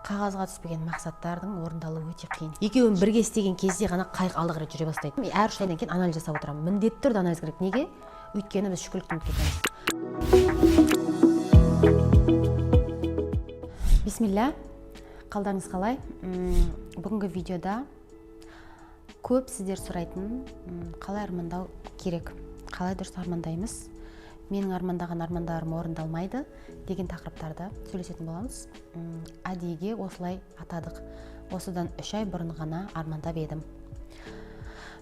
қағазға түспеген мақсаттардың орындалуы өте қиын. Екеуін бірге істеген кезде ғана қайық алға қарай жүре бастайды. Мен әр үш айдан кейін анализ жасап отырамын. Міндетті түрде анализ керек. Неге? Өйткені біз шүкірлікті ұмытып кетеміз. Бисмилля. Қалдарыңыз қалай? Бүгінгі видеода көп сіздер сұрайтын қалай армандау керек, қалай дұрыс армандаймыз, менің армандаған армандарым орындалмайды деген тақырыптарды сөйлесетін боламыз. Әдейіге осылай атадық. Осыдан 3 ай бұрын ғана армандап едім.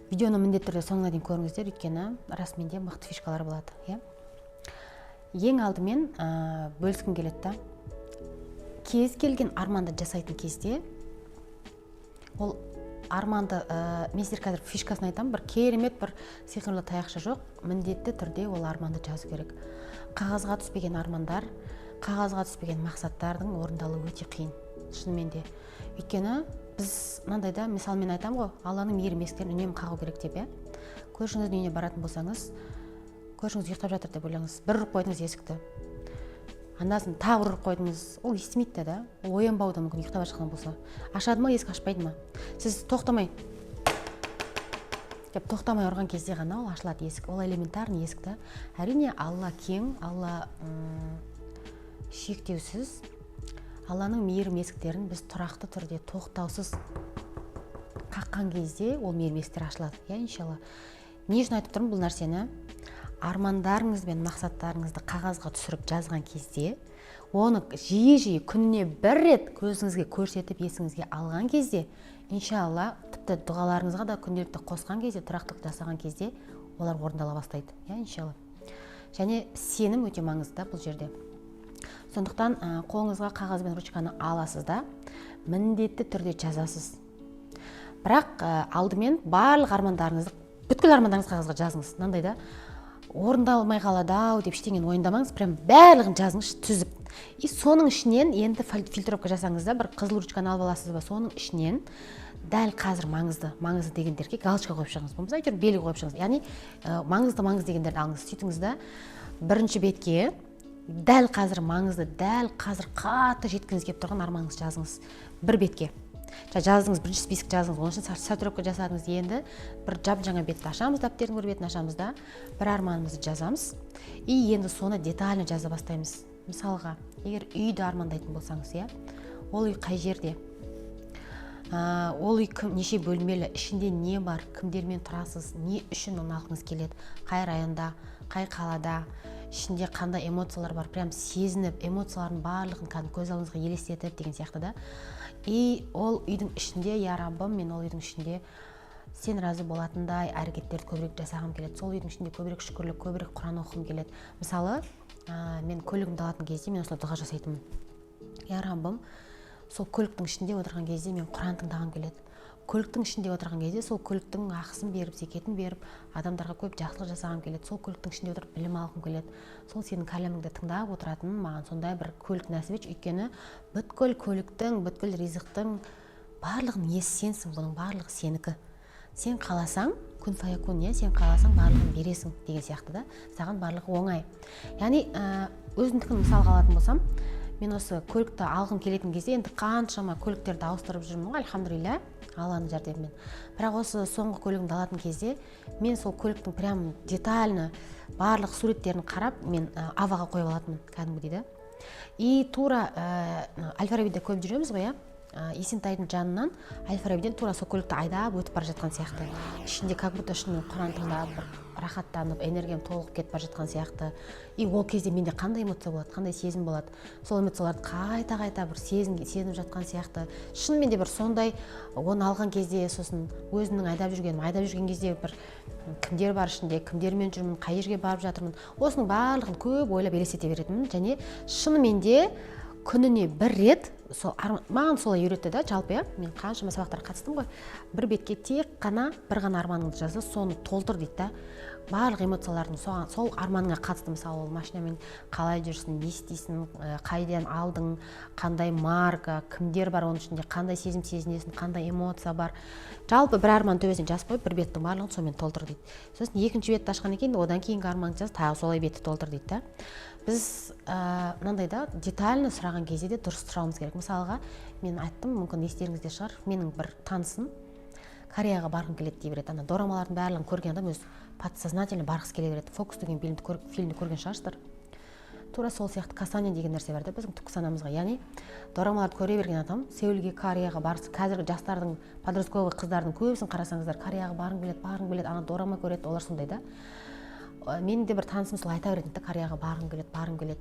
Видеоны міндетті түрде соңына дейін көріңіздер, өйткені расменде мықты фишкалар болады. Ең алдымен бөліскім келеді. Кез келген арманды жасайтын кезде ол арманды, мен сіздер қазір фишкасын айтамын, бір керемет бір сиқырлы таяқша жоқ, міндетті түрде ол арманды жазу керек. Қағазға түспеген армандар, қағазға түспеген мақсаттардың орындалуы өте қиын, шынымен де. Өйткені біз мынандайда, мысалы мен айтамын ғой, Алланың мейірім есіктерін үнемі қағу керек деп, көршіңіздің үйіне баратын болсаңыз, көршіңіз ұйықтап жатыр деп ойлаңыз, бір ұрып қойдыңыз есікті. Анасын тағы ұрып қойдыңыз, ол естімейді да, ол оянбауы да мүмкін, ұйықтап жатқан болса. Ашады ма, есік ашпайды ма? Сіз тоқтамай ұрған кезде ғана ол ашылады есік. Ол элементарный есікті. Әрине, Алла кең, Алла шектеусіз. Алланың мейірім есіктерін біз тұрақты түрде тоқтаусыз қаққан кезде ол мейірім есіктер ашылады. Иншалла. Не үшін айтып тұрмын бұл нәрсені? Армандарыңыз бен мақсаттарыңызды қағазға түсіріп жазған кезде, оны жиі күніне бір рет көзіңізге көрсетіп есіңізге алған кезде, иншалла, тіпті дұғаларыңызға да күнделікті қосқан кезде, тұрақтылық жасаған кезде олар орындала бастайды. Иншалла. Және сенім өте маңызды бұл жерде. Сондықтан қолыңызға қағаз бен ручканы аласыз да, міндетті түрде жазасыз. Бірақ алдымен барлық армандарыңызды, бүткіл армандарыңызды қағазға жазыңыз. Мынандай да, орындалмай қалады-ау деп ештеңені ойындамаңыз, прям барлығын жазыңыз түзіп. И соның ішінен енді фильтровка жасаңыз да, бір қызыл ручканы алып аласыз ба, соның ішінен дәл қазір маңызды дегендерге галочка қойып шығыңыз. Болмаса әйтеуір белгі қойып шығыңыз. Яғни маңызды дегендерді алыңыз. Сөйтіңіз да, бірінші бетке дәл қазір маңызды, дәл қазір қатты жеткіңіз келіп тұрған арманыңызды жазыңыз. Бір бетке. Жаздыңыз, бірінші список жазыңыз, оның үшін сортировка жасадыңыз. Енді бір жап-жаңа бетті ашамыз, дәптердің бір бетін ашамыз да, бір арманымызды жазамыз. И енді соны детально жаза бастаймыз. Мысалға, егер үйді армандайтын болсаңыз, ол үй қай жерде? Ол үй неше бөлмелі, ішінде не бар, кімдермен тұрасыз, не үшін оны алғыңыз келеді, қай районда, қай қалада, ішінде қандай эмоциялар бар, прям сезініп, эмоциялардың барлығын көз алдыңызға елестетіп деген сияқты да. И ол үйдің ішінде, я Раббым, мен ол үйдің ішінде сен разы болатындай әрекеттерді көбірек жасағым келеді. Сол үйдің ішінде көбірек шүкірлік, көбірек Құран оқығым келеді. Мысалы, мен көлігімді алатын кезде мен осылай дұға жасайтынмын. Я Раббым, сол көліктің ішінде отырған кезде мен Құран тыңдағым келеді. Көліктің ішінде отырған кезде сол көліктің ақысын беріп, зекетін беріп, адамдарға көп жақсылық жасағым келеді. Сол көліктің ішінде отырып білім алғым келеді. Сол сенің кәлеміңді тыңдап отыратын маған сондай бір көлік нәсіп етші. Өйткені бүткіл көліктің, бүткіл ризықтың барлығын иесі сенсің, бұның барлығы сенікі. Сен қаласаң, күн фаякун, сен қаласаң барлығын бересің деген сияқты да. Саған барлығы оңай. Яғни өзімдікін мысалға алатын болсам, мен осы көлікті алғым келетін кезде енді қаншама көліктерді ауыстырып жүрмін ғой, альхамдулилля, Алланың жәрдемімен. Бірақ осы соңғы көлігімді алатын кезде мен сол көліктің прям детально барлық суреттерін қарап, мен аваға қойып алатынмын, кәдімгі дейді. И тура Әл-Фарабиде көп жүреміз ғой, Есентайдың жанынан Әл-Фарабиден тура сол көлікті айдап өтіп бара жатқан сияқты. Ішінде как будто шынымен Құран тыңдап, бір рахаттанып, энергиям толық кетіп бара жатқан сияқты. И ол кезде менде қандай эмоция болады, қандай сезім болады. Сол эмоцияларды қайта бір сезініп жатқан сияқты. Шынымен де бір сондай, оны алған кезде сосын өзімнің айдап жүрген кезде бір кімдер бар ішінде, кімдермен жүрмін, қай жерге барып жатырмын. Осының барлығын көп ойлап елестете беретінмін. Және шынымен де күніне бір рет маған солай үйретті да, жалпы, мен қаншама сабақтарға қатыстым ғой. Бір бетке тек қана бір ғана арманыңды жаза, соны толтыр дейді да. Барлық эмоциялардың сол арманыңа қатысты, мысалы, ол машинамен қалай жүрсің, не істейсің, қайдан алдың, қандай марка, кімдер бар оның ішінде, қандай сезім сезінесің, қандай эмоция бар. Жалпы бір арман төбесіне жазып қойып, бір беттің барлығын сонымен толтыр дейді. Сосын екінші бетті ашқаннан кейін одан кейінгі арманыңды жаз, тағы солай бетті толтыр дейді да. Біз мынандай да детально сұраған кезде де дұрыс сұрауымыз керек. мысалға мен айттым, мүмкін естеріңізде шығар, менің бір танысым Кореяға барғым келеді дей береді. Ана дорамалардың барлығын көрген адам өз подсознательно барғысы келе береді. Фокус деген фильмді көрген шығарсыздар. Тура сол сияқты касание деген нәрсе бар да біздің түпкі санамызға. Яғни дорамаларды көре берген адам Сеулге, Кореяға барсы, қазіргі жастардың, подростковый қыздардың көбісін қарасаңыздар, Кореяға барғым келеді, ана дорама көреді, олар сондай да. Менің де бір танысым сол айта береді, Кореяға барғым келеді.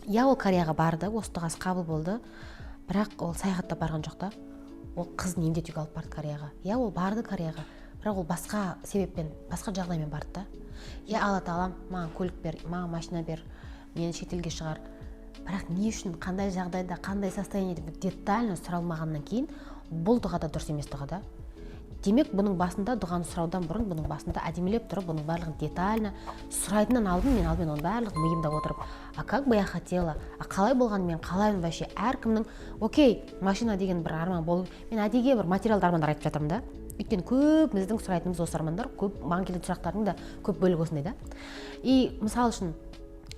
Я ол Кореяға барды, остығасы қабыл болды, бірақ ол саяхаттап барған жоқ та. Ол қызын емдетуге алып барды Кореяға. Я ол барды Кореяға, бірақ ол басқа себеппен, басқа жағдаймен барды да. Я Алла тағалам, маған көлік бер, маған машина бер, мені шетелге шығар. Бірақ не үшін, қандай жағдайда, қандай состояниеде детально сұралмағаннан кейін бұл дұға да дұрыс емес дұға да. Демек, бұның басында дұғаны сұраудан бұрын, бұның басында әдемелеп тұрып, бұның барлығын детально сұрайтыннан алдым, мен алдымен оның барлығын миымда отырып, а как бы я хотела, а қалай болған мен қалаймын вообще, әркімнің, окей, машина деген бір арман болу, мен әдеге бір материалды армандар айтып жатырмын да. Өйткені көбіміздің сұрайтынымыз осы армандар, көп маған келетін сұрақтардың да көп бөлігі осындай да. И мысал үшін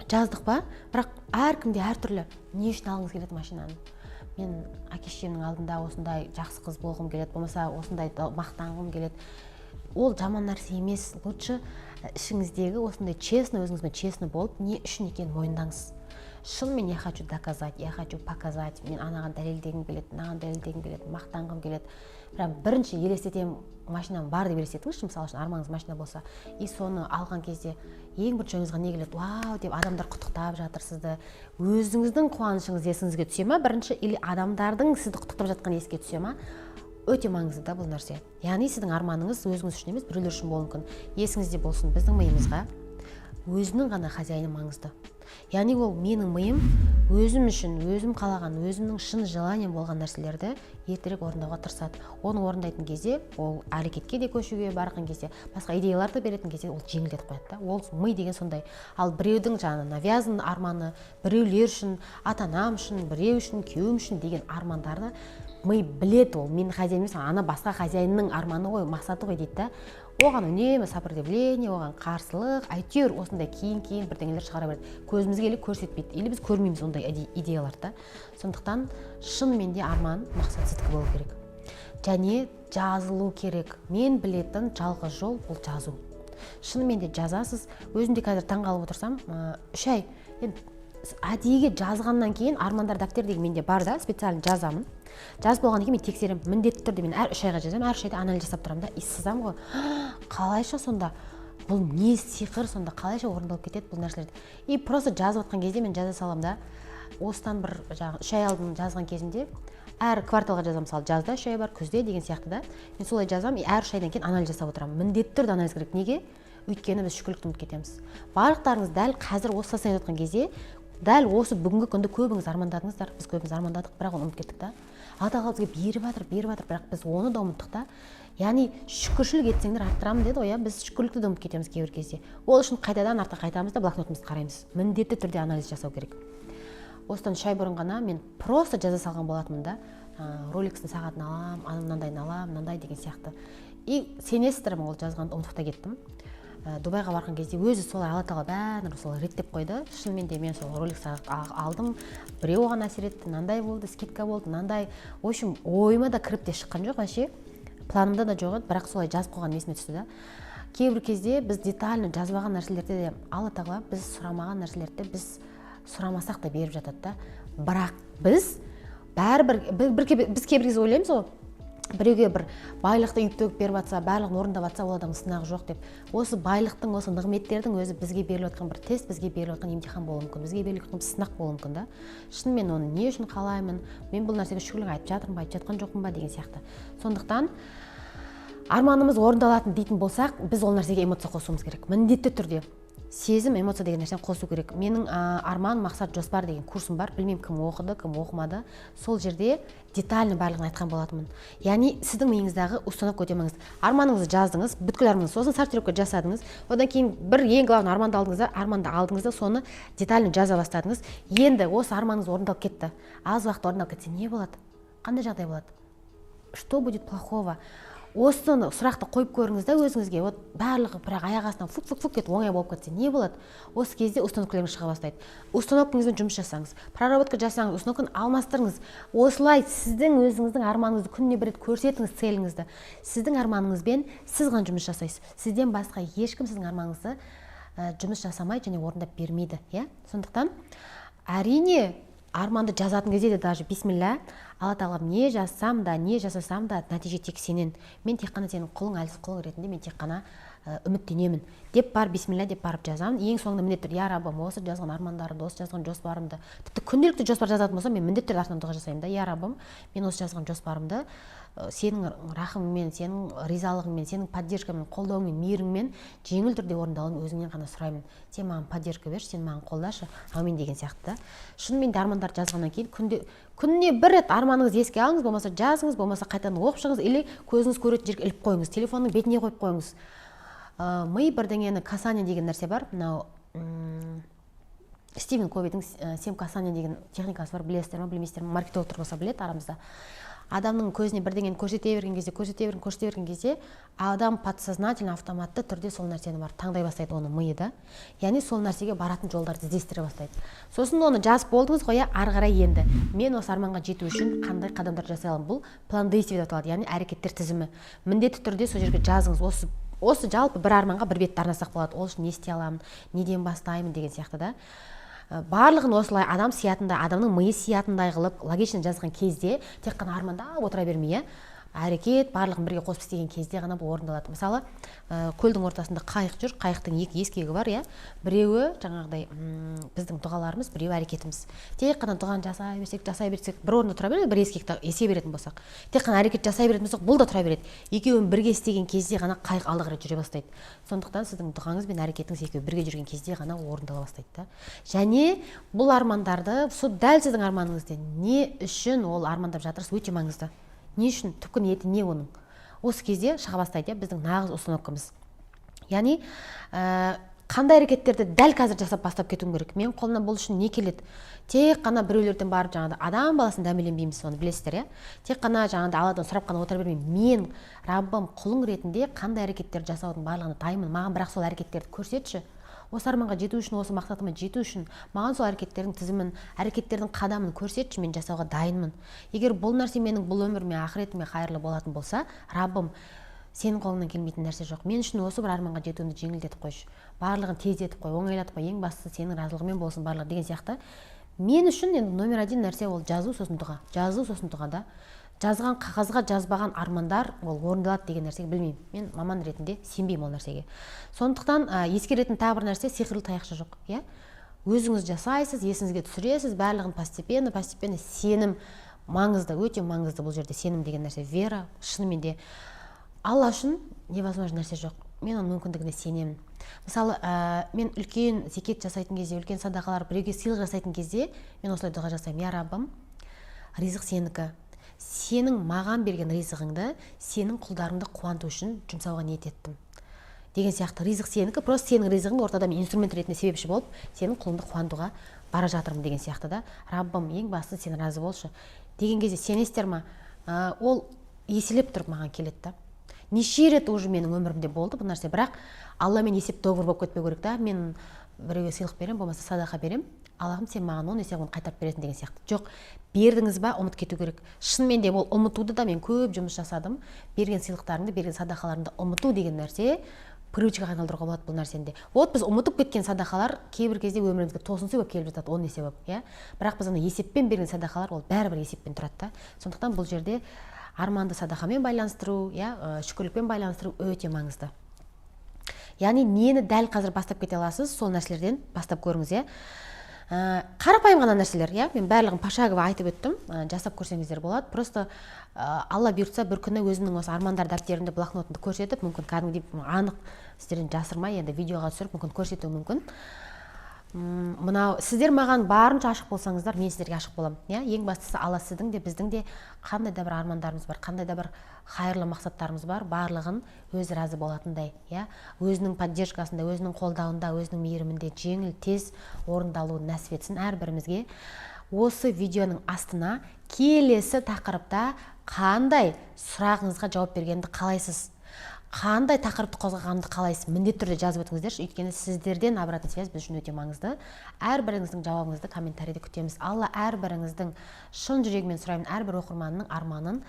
жаздық па, бірақ әркімде әртүрлі не үшін алғыңыз келеді машинаны. Мен әке-шешемнің алдында осындай жақсы қыз болғым келеді, болмаса осындай мақтанғым келеді. Ол жаман нәрсе емес. Лучше ішіңіздегі осындай честно, өзіңізбен честно болып, не үшін екенін мойындаңыз. Шынымен я хочу доказать, я хочу показать. Мен анаған дәлелдегім келеді, мынаған дәлелдегім келеді, мақтанғым келеді. Прям бірінші елестетем, машинам бар деп елестетіңізші, мысалы үшін арманыңыз машина болса, и соны алған кезде ең бірінші ойыңызға не келеді? Вау деп адамдар құттықтап жатыр сізді. Өзіңіздің қуанышыңыз есіңізге түсе ма бірінші, или адамдардың сізді құттықтап жатқан еске түсе ма? Өте маңызды да бұл нәрсе. Яғни сіздің арманыңыз өзіңіз үшін емес, біреулер үшін болуы мүмкін. Есіңізде болсын, біздің миымызға өзінің ғана хозяйны маңызды. Яғни ол менің миым өзім үшін, өзім қалаған, өзімнің шын желанием болған нәрселерді ертерек орындауға тырысады. Оны орындайтын кезде, ол әрекетке де көшуге барған кезде, басқа идеяларды беретін кезде ол жеңілдетіп қояды да. Ол ми деген сондай. Ал біреудің жаңа навязан арманы, біреулер үшін, ата-анам үшін, біреу үшін, күйеуім үшін деген армандарды ми біледі. Ол менің хозяйным емес, ана басқа хозяйынның арманы ғой, мақсаты ғой дейді да. Оған үнемі сопротивление, оған қарсылық, әйтеуір осындай кейін бірдеңелер шығара береді. Көзімізге еле көрсетпейді, или біз көрмейміз ондай идеяларды. Сондықтан шынымен де арман мақсатсыздық болу керек. Және жазылу керек. Мен білетін жалғыз жол бұл жазу. Шынымен де жазасыз. Өзім де қазір таңғалып отырсам, 3 ай әдейіге жазғаннан кейін армандар дәптер деген менде бар да, специально жазамын. Жазып болғаннан кейін мен тексеремін, міндетті түрде мен әр 3 айға жазамын, әр 3 айда анализ жасап тұрамын да, сызамын ғой. Қалайша сонда бұл не сиқыр, сонда қалайша орындалып кетеді бұл нәрселерді. И просто жазып отқан кезде мен жаза саламын да. Осыдан бір 3 ай алдын жазған кезімде әр кварталға жазамын, мысалы жазда 3 ай бар, күзде деген сияқты да. Мен солай жазамын, әр 3 айдан кейін анализ жасап отырамын. Міндетті түрде анализ керек. Неге? Өйткені біз шүкірлікті ұмытып кетеміз. Барлықтарыңыз дәл қазір осы состояниеде жатқан кезде, дәл осы бүгінгі күнді көбіңіз армандадыңыздар, біз көбіміз армандадық, бірақ оны ұмытып кеттік та. Алла бізге беріп жатыр, бірақ біз оны да ұмыттық та. Яғни шүкіршілік етсеңдер арттырамын деді ғой, біз шүкірлікті де ұмытып кетеміз кейбір кезде. Ол үшін қайтадан артқа қайтамыз да блокнотымызды қараймыз. Міндетті түрде анализ жасау керек. Осыдан 3 ай бұрын ғана мен просто жаза салған болатынмын да. Rolex-тің сағатын алам, мынандайын алам, мынандай деген сияқты. И сенесіздер ме, ол жазғанды ұмытып та кеттім. Дубайға барған кезде өзі солай Алла тағала бәрін солай реттеп қойды. Шынымен де мен сол Rolex алдым. Біреу оған әсер етті, мынандай болды, скидка болды, мынандай. В общем, ойыма да кіріп те шыққан жоқ вообще. Планымда да жоқ еді, бірақ солай жазып қойған есіме түсті да. Кейбір кезде біз детально жазбаған нәрселерді де Алла тағала біз сұрамаған нәрселерді біз сұрамасақ та беріп жатады да. Бірақ біз біз кейбір кезде ойлаймыз ғой, біреуге бір байлықты үйіп төгіп беріп жатса, барлығын орындап жатса, ол адамның сынағы жоқ деп. Осы байлықтың, осы нығметтердің өзі бізге беріліп жатқан бір тест, бізге беріліп жатқан емтихан болуы мүмкін, бізге беріліп жатқан сынақ болуы мүмкін да. Шынымен оны не үшін қалаймын, мен бұл нәрсеге шүкірлік айтып жатырмын ба, айтып жатқан жоқпын ба деген сияқты. Сондықтан арманымыз орындалатын дейтін болсақ, біз ол нәрсеге эмоция қосуымыз керек. Міндетті түрде. Сезім, эмоция деген нәрсені қосу керек. Менің арман, мақсат, жоспар деген курсым бар. Білмеймін кім оқыды, кім оқымады. Сол жерде детально барлығын айтқан болатынмын. Яғни сіздің миыңыздағы установка өте маңызды. Арманыңызды жаздыңыз, бүткіл арманыңызды, сосын сортировка жасадыңыз. Одан кейін бір ең главный арманды алдыңыз да соны детально жаза бастадыңыз. Енді осы арманыңыз орындалып кетті. Аз уақыт орындалып кетсе не болады? Қандай жағдай болады? Что будет плохого? осыны сұрақты қойып көріңіз да өзіңізге. Вот барлығы бірақ аяқ астынан фук кетіп оңай болып кетсе не болады? Осы кезде установкаларыңыз шыға бастайды. Установкаңызбен жұмыс жасаңыз, проработка жасаңыз, установканы алмастырыңыз. Осылай сіздің өзіңіздің арманыңызды күніне бір рет көрсетіңіз, целіңізді. Сіздің арманыңызбен сіз ғана жұмыс жасайсыз. Сізден басқа ешкім сіздің арманыңызды жұмыс жасамайды және орындап бермейді, иә? Сондықтан әрине арманды жазатын кезде де даже бисмилля, Алла тағалам не жазсам да, не жасасам да нәтиже тек сенен. Мен тек қана сенің құлың, әлсіз құлың ретінде мен тек қана үміттенемін деп бар бисмилля деп барып жазамын. Ең соңында міндетті түрде, я Раббым, осы жазған армандарымды, осы жазған жоспарымды, тіпті күнделікті жоспар жазатын болсам, мен міндетті түрде артынан дұға жасаймын да, я Раббым, мен осы жазған жоспарымды сенің рахымыңмен, сенің ризалығыңмен, сенің поддержкаңмен, қолдауыңмен, мейіріңмен жеңіл түрде орындалуын өзіңнен ғана сұраймын. Сен маған поддержка берші, сен маған қолдашы, аумин деген сияқты да. Шынымен де армандарды жазғаннан кейін күніне бір рет арманыңызды еске алыңыз, болмаса жазыңыз, болмаса қайтадан оқып шығыңыз, или көзіңіз көретін жерге іліп қойыңыз, телефонның бетіне қойып қойыңыз. Ми бірдеңені касание деген нәрсе бар. Мынау Стивен Ковидің 7 касание деген техникасы бар, білесіздер ме, білмейсіздер ме, маркетолог болса біледі арамызда. Адамның көзіне бірдеңені көрсете берген кезде, адам подсознательно, автоматты түрде сол нәрсені бар таңдай бастайды, оны миы да. Яғни сол нәрсеге баратын жолдарды іздестіре бастайды. Сосын оны жазып болдыңыз ғой, ары қарай енді мен осы арманға жету үшін қандай қадамдар жасай аламын? Бұл план действий деп аталады, яғни әрекеттер тізімі. Міндетті түрде сол жерге жазыңыз. Осы жалпы бір арманға бір бетті арнасақ болады. Ол үшін не істей аламын, неден бастаймын деген сияқты да. Барлығын осылай адам сиятындай, адамның миы сиятындай қылып логично жазған кезде тек қана арманда отыра бермей, әрекет барлығын бірге қосып істеген кезде ғана бұл орындалады. Мысалы, көлдің ортасында қайық жүр, қайықтың екі ескегі бар, иә. Біреуі жаңағыдай біздің дұғаларымыз, біреуі әрекетіміз. Тек қана дұғаны жасай берсек, бір орында тұра береді, бір ескекті есе беретін болсақ. Тек қана әрекет жасай беретін болсақ, бұл да тұра береді. Екеуін бірге істеген кезде ғана қайық алға қарай жүре бастайды. Сондықтан сіздің дұғаңыз бен әрекетіңіз екеуі бірге жүрген кезде ғана орындала бастайды да. Және бұл армандарды, дәл сіздің арманыңызды не үшін ол армандап жатырсыз өте маңызды. Не үшін, түпкі ниеті не оның? Осы кезде шыға бастайды, біздің нағыз установкамыз. Яғни, қандай әрекеттерді дәл қазір жасап бастап кетуім керек? Мен қолымнан бұл үшін не келеді? Тек қана біреулерден барып жаңағыда адам баласын дәмеленбейміз, соны білесіздер, иә? Тек қана жаңағыда Алладан сұрап қана отыра бермеймін. Мен Раббым құлың ретінде қандай әрекеттерді жасаудың барлығына дайынмын. Маған бірақ сол әрекеттерді көрсетші. Осы арманға жету үшін, осы мақсатыма жету үшін маған сол әрекеттердің тізімін, әрекеттердің қадамын көрсетші, мен жасауға дайынмын. Егер бұл нәрсе менің бұл өміріме, ақыретіме қайырлы болатын болса, Раббым, сенің қолыңнан келмейтін нәрсе жоқ. Мен үшін осы бір арманға жетуімді жеңілдетіп қойшы. Барлығын тездетіп қой, оңайлатып қой. Ең бастысы сенің разылығымен болсын барлығы деген сияқты. Мен үшін енді номер 1 нәрсе ол жазу, сосын дұға. Жазу, сосын дұға да. Жазған қағазға жазбаған армандар ол орындалады деген нәрсеге білмеймін. Мен маман ретінде сенбеймін ол нәрсеге. Сондықтан ескеретін тағы бір нәрсе сиқырлы таяқша жоқ, иә? Өзіңіз жасайсыз, есіңізге түсіресіз, барлығын постепенно сенім маңызды, өте маңызды бұл жерде сенім деген нәрсе, вера, шынымен де Алла үшін невозможно нәрсе жоқ. Мен оның мүмкіндігіне сенемін. Мысалы, мен үлкен зекет жасайтын кезде, үлкен садақалар, біреуге сыйлық жасайтын кезде, мен осылай дұға жасаймын. Я Раббым, ризық сенікі. Сенің маған берген ризығыңды сенің құлдарыңды қуанту үшін жұмсауға ниет еттім. Деген сияқты ризық сенікі, просто сенің ризығыңды ортада мен инструмент ретінде себепші болып, сенің құлыңды қуантуға бара жатырмын деген сияқты да. Раббым, ең бастысы сен разы болшы. Деген кезде сенесіздер ма? Ол еселеп тұрып маған келеді да. Неше рет уже менің өмірімде болды бұл нәрсе, бірақ Алламен есеп доғыр болып кетпеу керек та. Мен біреуге сыйлық берем, болмаса садақа берем. Аллахым, сен маған 10 есе оны қайтарып бересің деген сияқты. Жоқ, бердіңіз ба, ұмыт кету керек. Шынымен де ол ұмытуды да мен көп жұмыс жасадым. Берген сыйлықтарыңды, берген садақаларыңды ұмыту деген нәрсе привычкаға айналдыруға болады бұл нәрсені де. Вот біз ұмытып кеткен садақалар кейбір кезде өмірімізге тосынсый болып келіп жатады, 10 есе болып, иә? Бірақ біз ана есеппен берген садақалар ол бәрібір есеппен тұрады да. Сондықтан бұл жерде арманды садақамен байланыстыру, иә, шүкірлікпен байланыстыру өте маңызды. Яғни нені дәл қазір бастап кете аласыз, сол нәрселерден бастап көріңіз, иә. Қарапайым ғана нәрселер, иә, мен барлығын пошагово айтып өттім, жасап көрсеңіздер болады. Просто Алла бұйыртса бір күні өзімнің осы армандар дәптерімді, блокнотымды көрсетіп, мүмкін кәдімгідей анық сіздерден жасырмай, енді видеоға түсіріп, мүмкін көрсетуі мүмкін. Мынау сіздер маған барынша ашық болсаңыздар, мен сіздерге ашық боламын, иә. Ең бастысы Алла сіздің де біздің де қандай да бір армандарымыз бар, қандай да бір қайырлы мақсаттарымыз бар, барлығын өзі разы болатындай, иә. Өзінің поддержкасында, өзінің қолдауында, өзінің мейірімінде жеңіл, тез орындалуын нәсіп етсін әрбірімізге. осы видеоның астына келесі тақырыпта қандай сұрағыңызға жауап бергенді қалайсыз, қандай тақырыпты қозғағанды қалайсыз, міндетті түрде жазып өтіңіздерші. Өйткені сіздерден обратный связь біз үшін өте маңызды. Әрбіріңіздің жауабыңызды комментарийде күтеміз. Алла әрбіріңіздің шын жүрегімен сұраймын, әрбір оқырманның арманын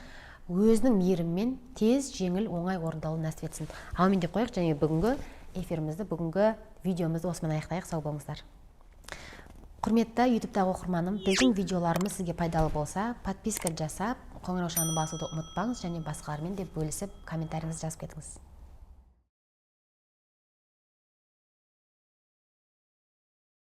өзінің мейірімімен тез, жеңіл, оңай орындалуын нәсіп етсін. Аумин деп қояйық, және бүгінгі эфирімізді, бүгінгі видеомызды осымен аяқтайық. Сау болыңыздар. Құрметті ютубтағы оқырманым, біздің видеоларымыз сізге пайдалы болса, подписка жасап, қоңыраушаны басуды ұмытпаңыз, және басқалармен де бөлісіп комментарийіңізді жазып кетіңіз.